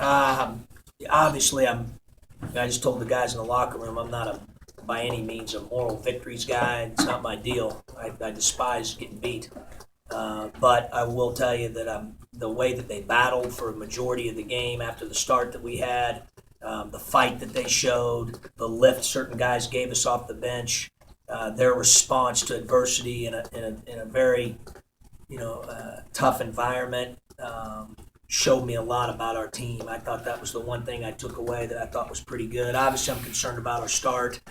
Obviously, I just told the guys in the locker room I'm not by any means a moral victories guy. It's not my deal. I despise getting beat. But I will tell you that the way that they battled for a majority of the game after the start that we had, the fight that they showed, the lift certain guys gave us off the bench, their response to adversity in a very tough environment. Showed me a lot about our team. I thought that was the one thing I took away that I thought was pretty good. Obviously, I'm concerned about our start.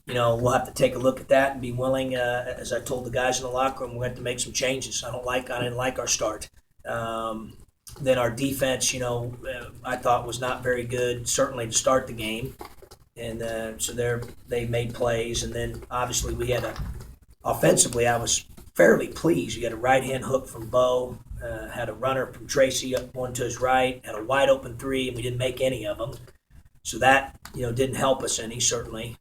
We'll have to take a look at that and be willing, as I told the guys in the locker room, we have to make some changes. I didn't like our start. Then our defense, I thought was not very good, certainly to start the game. And so they made plays. And then obviously offensively, I was fairly pleased. You got a right-hand hook from Bo, had a runner from Tracy up one to his right, had a wide open three, and we didn't make any of them. So that, didn't help us any, certainly.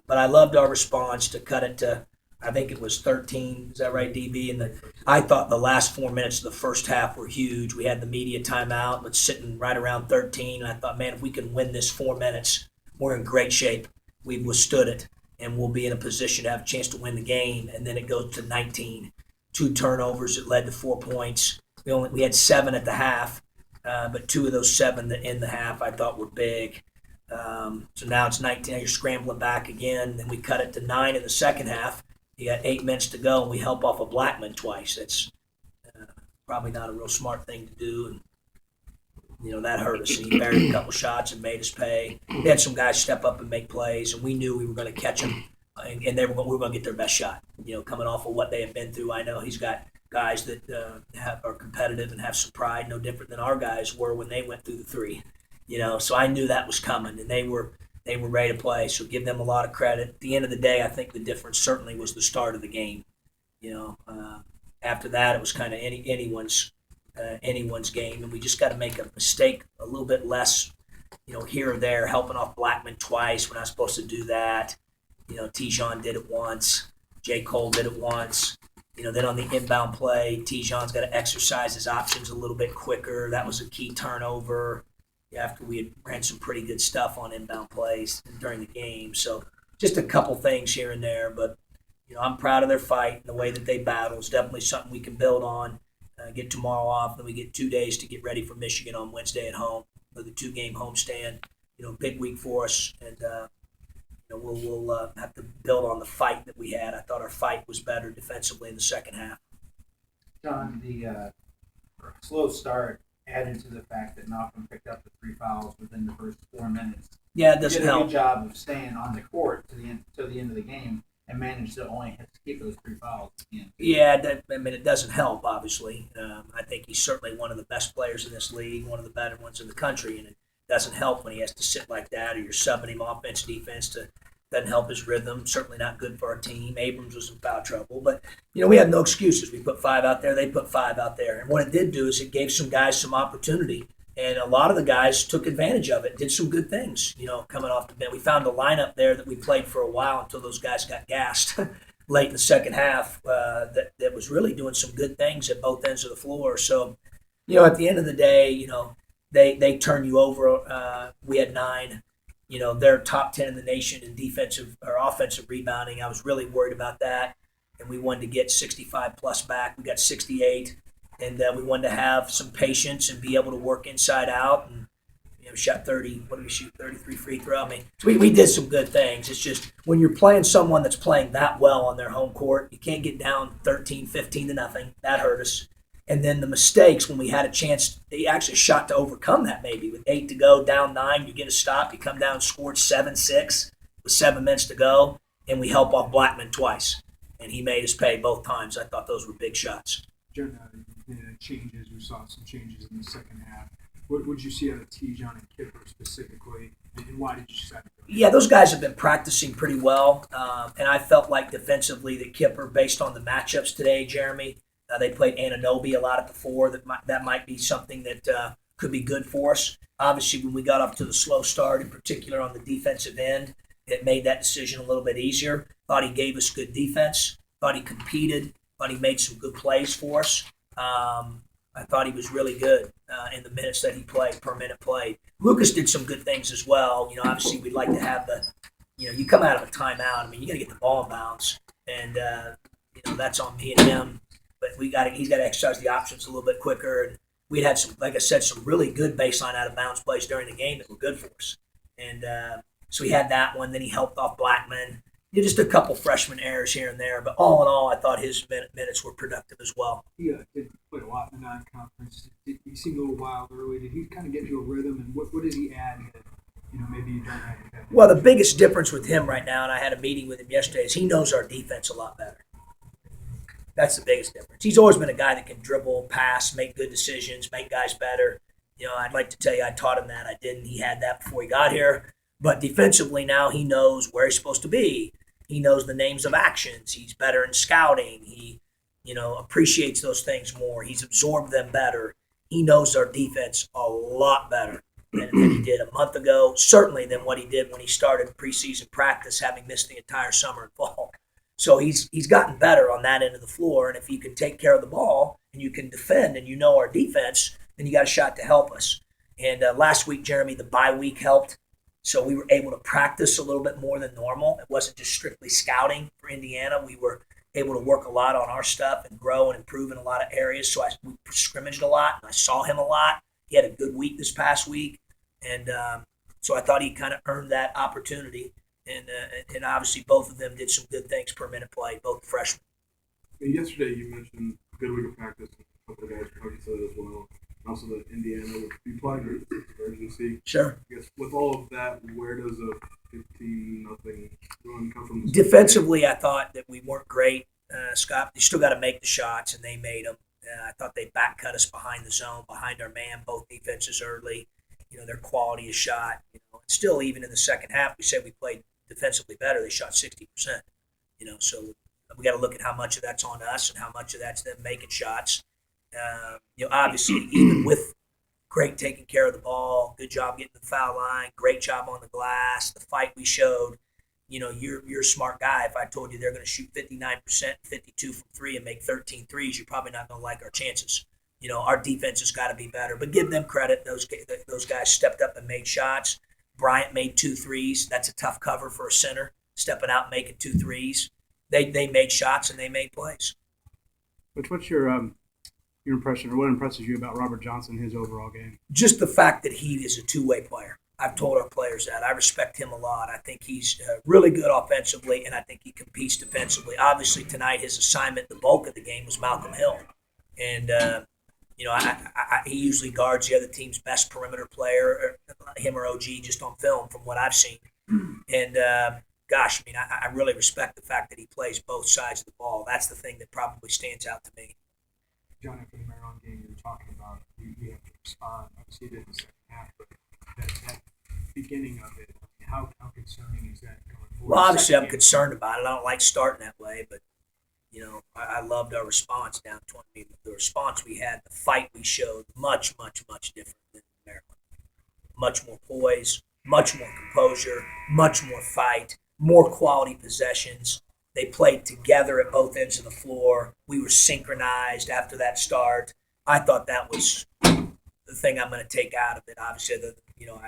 But I loved our response to cut it to, I think it was 13. Is that right, DB? And I thought the last 4 minutes of the first half were huge. We had the media timeout, but sitting right around 13. And I thought, man, if we can win this 4 minutes, we're in great shape. We've withstood it, and we'll be in a position to have a chance to win the game. And then it goes to 19. 2 turnovers that led to 4 points. We had 7 at the half, but 2 of those 7 in the half I thought were big. So now it's 19. Now you're scrambling back again. Then we cut it to 9 in the second half. You got 8 minutes to go, and we help off a Blackman twice. That's probably not a real smart thing to do, and that hurt us. And he buried a couple shots and made us pay. We had some guys step up and make plays, and we knew we were going to catch them, and we were going to get their best shot. Coming off of what they have been through, I know he's got guys that are competitive and have some pride, no different than our guys were when they went through the 3. So I knew that was coming, and they were ready to play. So give them a lot of credit. At the end of the day, I think the difference certainly was the start of the game. After that, it was kind of anyone's game, and we just got to make a mistake a little bit less, here or there, helping off Blackman twice. We're not supposed to do that. Tijon did it once. J. Cole did it once. Then on the inbound play, Tijon's got to exercise his options a little bit quicker. That was a key turnover after we had ran some pretty good stuff on inbound plays during the game. So just a couple things here and there. But, I'm proud of their fight and the way that they battle. It's definitely something we can build on, get tomorrow off. Then we get 2 days to get ready for Michigan on Wednesday at home for the 2-game homestand. Big week for us. And, we'll have to build on the fight that we had. I thought our fight was better defensively in the second half. John, the slow start added to the fact that Malcolm picked up the 3 fouls within the first 4 minutes. Yeah, it doesn't help. He did a good job of staying on the court to the end of the game and managed to only have to keep those 3 fouls at the end. Yeah, it doesn't help, obviously. I think he's certainly one of the best players in this league, one of the better ones in the country, and it doesn't help when he has to sit like that or you're subbing him offense, defense. Doesn't help his rhythm. Certainly not good for our team. Abrams was in foul trouble. But, we have no excuses. We put 5 out there. They put 5 out there. And what it did do is it gave some guys some opportunity. And a lot of the guys took advantage of it, did some good things, coming off the bench. We found a lineup there that we played for a while until those guys got gassed late in the second half that was really doing some good things at both ends of the floor. So, at the end of the day, they turn you over. We had 9. They're top 10 in the nation in defensive or offensive rebounding. I was really worried about that. And we wanted to get 65 plus back. We got 68. And we wanted to have some patience and be able to work inside out. And, shot 30, what did we shoot, 33 free throw? I mean, we did some good things. It's just when you're playing someone that's playing that well on their home court, you can't get down 13, 15 to nothing. That hurt us. And then the mistakes when we had a chance, they actually shot to overcome that maybe. With 8 to go, down 9, you get a stop, you come down and scored 7-6 with 7 minutes to go, and we help off Blackman twice. And he made us pay both times. I thought those were big shots. John, changes, we saw some changes in the second half. What did you see out of Tijon and Kipper specifically, and why did you decide to go? Yeah, those guys have been practicing pretty well, and I felt like defensively that Kipper, based on the matchups today, Jeremy, they played Anunoby a lot at the 4. That might be something that could be good for us. Obviously, when we got off to the slow start, in particular on the defensive end, it made that decision a little bit easier. Thought he gave us good defense. Thought he competed. Thought he made some good plays for us. I thought he was really good. in the minutes that he played, per minute played. Lucas did some good things as well. Obviously we'd like to have you come out of a timeout. I mean, you got to get the ball in bounds, and that's on me and him. But he's got to exercise the options a little bit quicker. And we'd had some, like I said, some really good baseline out of bounds plays during the game that were good for us. And so he had that one. Then he helped off Blackman. Just a couple freshman errors here and there, but all in all, I thought his minutes were productive as well. He did play a lot in the non-conference. He seemed a little wild early. Did he kind of get into a rhythm, and what did he add that maybe you don't have? Well, the biggest difference with him right now, and I had a meeting with him yesterday, is he knows our defense a lot better. That's the biggest difference. He's always been a guy that can dribble, pass, make good decisions, make guys better. I'd like to tell you I taught him that. I didn't. He had that before he got here. But defensively now he knows where he's supposed to be. He knows the names of actions. He's better in scouting. He, appreciates those things more. He's absorbed them better. He knows our defense a lot better than he did a month ago, certainly than what he did when he started preseason practice, having missed the entire summer and fall. So he's gotten better on that end of the floor. And if you can take care of the ball and you can defend and our defense, then you got a shot to help us. And last week, Jeremy, the bye week helped. So we were able to practice a little bit more than normal. It wasn't just strictly scouting for Indiana. We were able to work a lot on our stuff and grow and improve in a lot of areas. So we scrimmaged a lot, and I saw him a lot. He had a good week this past week. And so I thought he kind of earned that opportunity. And obviously both of them did some good things per minute play, both freshmen. Yesterday you mentioned a good week of practice. A couple of guys probably said it as well. Also, that Indiana would be playing urgency. Sure. I guess with all of that, where does a 15-0 run come from? Defensively, I thought that we weren't great. Scott, you still got to make the shots, and they made them. I thought they back cut us behind the zone, behind our man, both defenses early. Their quality of shot. Still, even in the second half, we said we played defensively better. They shot 60%. So we got to look at how much of that's on us and how much of that's them making shots. Obviously, even with great taking care of the ball, good job getting the foul line, great job on the glass, the fight we showed. You're a smart guy. If I told you they're going to shoot 59%, 52 from three, and make 13 threes, you're probably not going to like our chances. Our defense has got to be better. But give them credit. Those guys stepped up and made shots. Bryant made 2 threes. That's a tough cover for a center, stepping out and making 2 threes. They made shots and they made plays. What's your impression, or what impresses you about Robert Johnson, his overall game? Just the fact that he is a two-way player. I've told our players that. I respect him a lot. I think he's really good offensively, and I think he competes defensively. Obviously, tonight his assignment, the bulk of the game, was Malcolm Hill. And, he usually guards the other team's best perimeter player, him or OG, just on film from what I've seen. And, I really respect the fact that he plays both sides of the ball. That's the thing that probably stands out to me. John, after the Maryland game, you were talking about you have to respond. Obviously, you did in the second half, but that beginning of it, how concerning is that going forward? Well, obviously, I'm concerned about it. I don't like starting that way, but I loved our response down 20. The response we had, the fight we showed, much, much, much different than Maryland. Much more poise, much more composure, much more fight, more quality possessions. They played together at both ends of the floor. We were synchronized after that start. I thought that was the thing I'm going to take out of it. Obviously,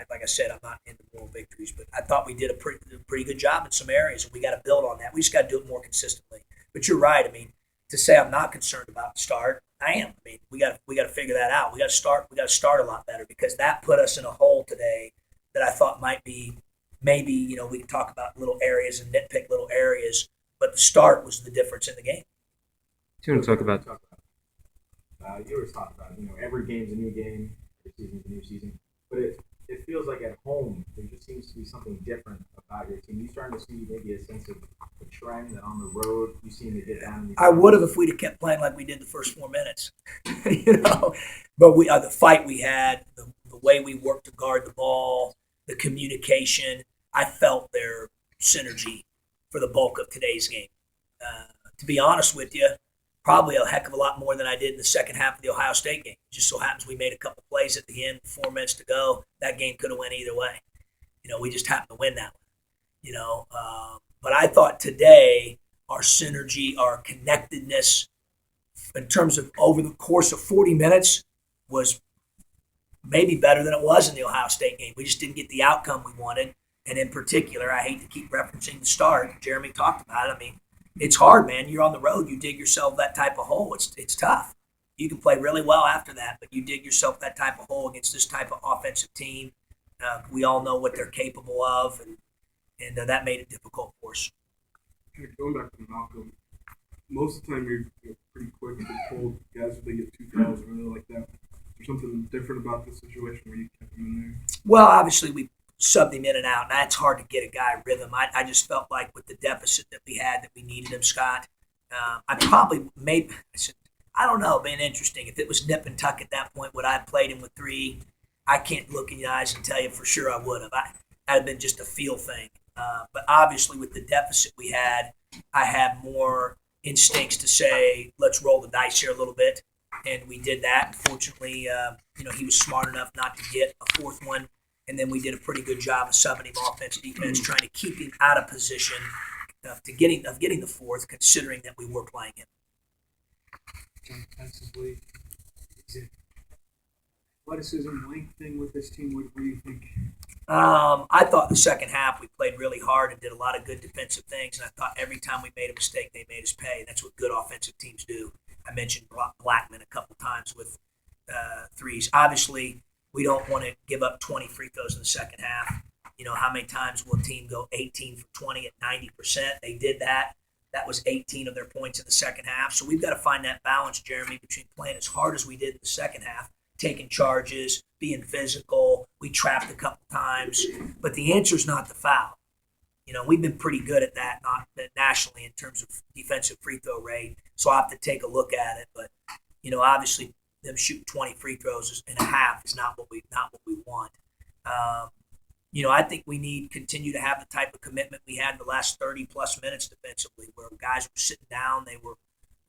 like I said, I'm not into moral victories, but I thought we did a pretty good job in some areas, and we got to build on that. We just got to do it more consistently. But you're right. I mean, to say I'm not concerned about the start, I am. I mean, we got to figure that out. We got to start a lot better, because that put us in a hole today that I thought might be maybe we can talk about little areas and nitpick little areas, but the start was the difference in the game. Do you want to talk about? You always talk about every game's a new game, every season's a new season, but it feels like at home there just seems to be something different about your team. You starting to see maybe a sense of a trend that on the road you seem to get down. I would have if we'd have kept playing like we did the first 4 minutes, But the fight we had, the way we worked to guard the ball, the communication, I felt their synergy for the bulk of today's game. To be honest with you, probably a heck of a lot more than I did in the second half of the Ohio State game. It just so happens we made a couple plays at the end, 4 minutes to go. That game could have went either way. We just happened to win that one. But I thought today our synergy, our connectedness, in terms of over the course of 40 minutes, was maybe better than it was in the Ohio State game. We just didn't get the outcome we wanted. And in particular, I hate to keep referencing the start. Jeremy talked about it. I mean, it's hard, man. You're on the road. You dig yourself that type of hole. It's tough. You can play really well after that, but you dig yourself that type of hole against this type of offensive team. We all know what they're capable of, and that made it difficult for us. Going back to Malcolm, most of the time you're pretty quick to get told guys if they get 2 fouls or anything like that. Is there something different about this situation where you kept him in there? Well, obviously we subbed him in and out, and that's hard to get a guy rhythm. I just felt like with the deficit that we had that we needed him, Scott. I probably maybe I don't know, been interesting. If it was nip and tuck at that point, would I have played him with 3? I can't look in your eyes and tell you for sure I would have. That'd have been just a feel thing. But obviously with the deficit we had, I had more instincts to say, let's roll the dice here a little bit. And we did that. Fortunately, he was smart enough not to get a 4th one. And then we did a pretty good job of subbing him offense, defense, trying to keep him out of position of getting the 4th, considering that we were playing him. Defensively, is it athleticism, length thing with this team? What do you think? I thought the second half we played really hard and did a lot of good defensive things, and I thought every time we made a mistake, they made us pay. That's what good offensive teams do. I mentioned Blackman a couple times with 3s. Obviously, we don't want to give up 20 free throws in the second half. How many times will a team go 18 for 20 at 90%? They did that. That was 18 of their points in the second half. So we've got to find that balance, Jeremy, between playing as hard as we did in the second half, taking charges, being physical. We trapped a couple times. But the answer is not the foul. We've been pretty good at that, not nationally in terms of defensive free throw rate. So I'll have to take a look at it. But, obviously them shooting 20 free throws in a half is not what we want. I think we continue to have the type of commitment we had in the last 30-plus minutes defensively, where guys were sitting down, they were,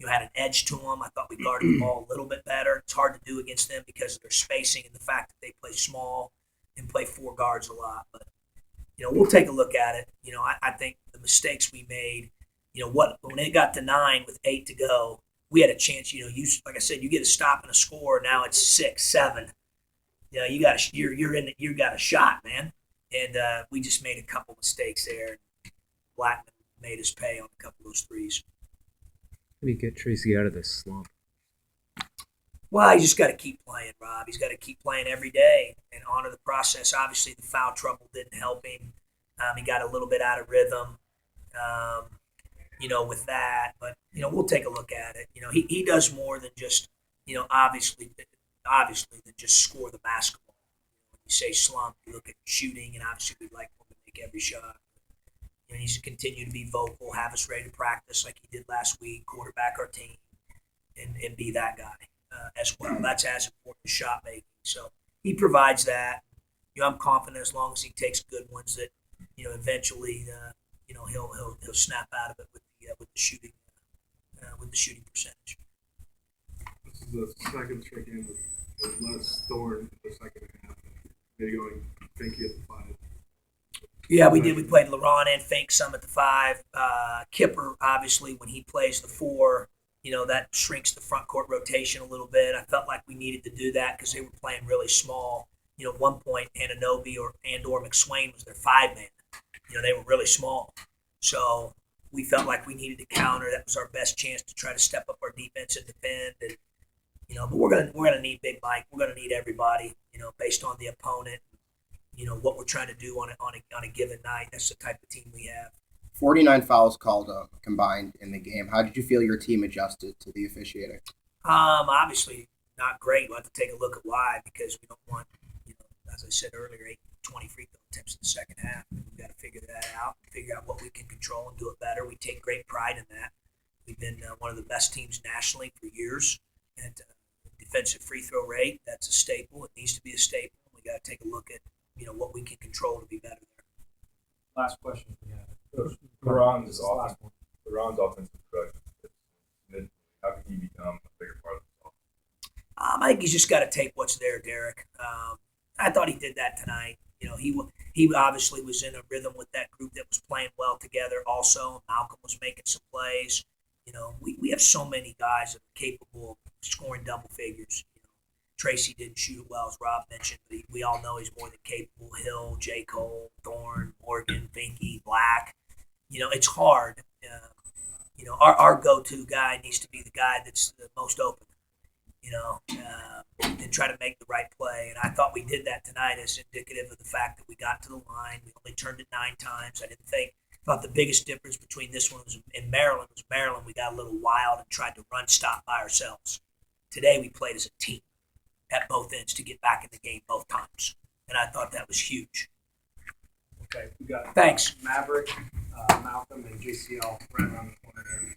had an edge to them. I thought we guarded the ball a little bit better. It's hard to do against them because of their spacing and the fact that they play small and play 4 guards a lot. But, we'll take a look at it. I think the mistakes we made, when it got to 9 with 8 to go, we had a chance. Like I said, you get a stop and a score. Now it's 6, 7. You got a shot, man. And we just made a couple mistakes there. Blackman made us pay on a couple of those 3s. How do you get Tracy out of this slump? Well, he's just got to keep playing, Rob. He's got to keep playing every day and honor the process. Obviously, the foul trouble didn't help him. He got a little bit out of rhythm, with that. But, we'll take a look at it. He does more than just, obviously than just score the basketball. You say slump, you look at shooting, and obviously we'd like him to make every shot. He needs to continue to be vocal, have us ready to practice like he did last week, quarterback our team, and be that guy as well. That's as important as shot making. So he provides that. I'm confident as long as he takes good ones that, eventually, he'll snap out of it with the shooting percentage. This is the second straight game with less Thorne in the second half. Maybe going Finky at the 5. Yeah, we did. We played LaRon and Fink some at the 5. Kipper, obviously, when he plays the 4, that shrinks the front court rotation a little bit. I felt like we needed to do that because they were playing really small. At one point, Ananobi or McSwain was their 5-man. They were really small. So we felt like we needed to counter. That was our best chance to try to step up our defense and defend. And, but we're gonna need Big Mike. We're gonna need everybody. Based on the opponent. What we're trying to do on a given night. That's the type of team we have. 49 fouls called combined in the game. How did you feel your team adjusted to the officiating? Obviously not great. We'll have to take a look at why, because we don't want, as I said earlier, 20 free throw attempts in the second half. We've got to figure that out, figure out what we can control and do it better. We take great pride in that. We've been one of the best teams nationally for years at defensive free throw rate. That's a staple. It needs to be a staple. We got to take a look at, what we can control to be better there. Last question we have. Duran's offensive production. How can he become a bigger part of this offense? I think he's just got to take what's there, Derek. I thought he did that tonight. He obviously was in a rhythm with that group that was playing well together. Also, Malcolm was making some plays. We have so many guys that are capable of scoring double figures. Tracy didn't shoot it well, as Rob mentioned, but we all know he's more than capable. Hill, J. Cole, Thorne, Morgan, Finke, Black. It's hard. Our go-to guy needs to be the guy that's the most open, and try to make the right play. And I thought we did that tonight as indicative of the fact that we got to the line. We only turned it 9 times. Thought the biggest difference between this one was in Maryland we got a little wild and tried to run stop by ourselves. Today we played as a team at both ends to get back in the game both times. And I thought that was huge. Okay, we got Thanks. Maverick, Malcolm, and JCL right around the corner here.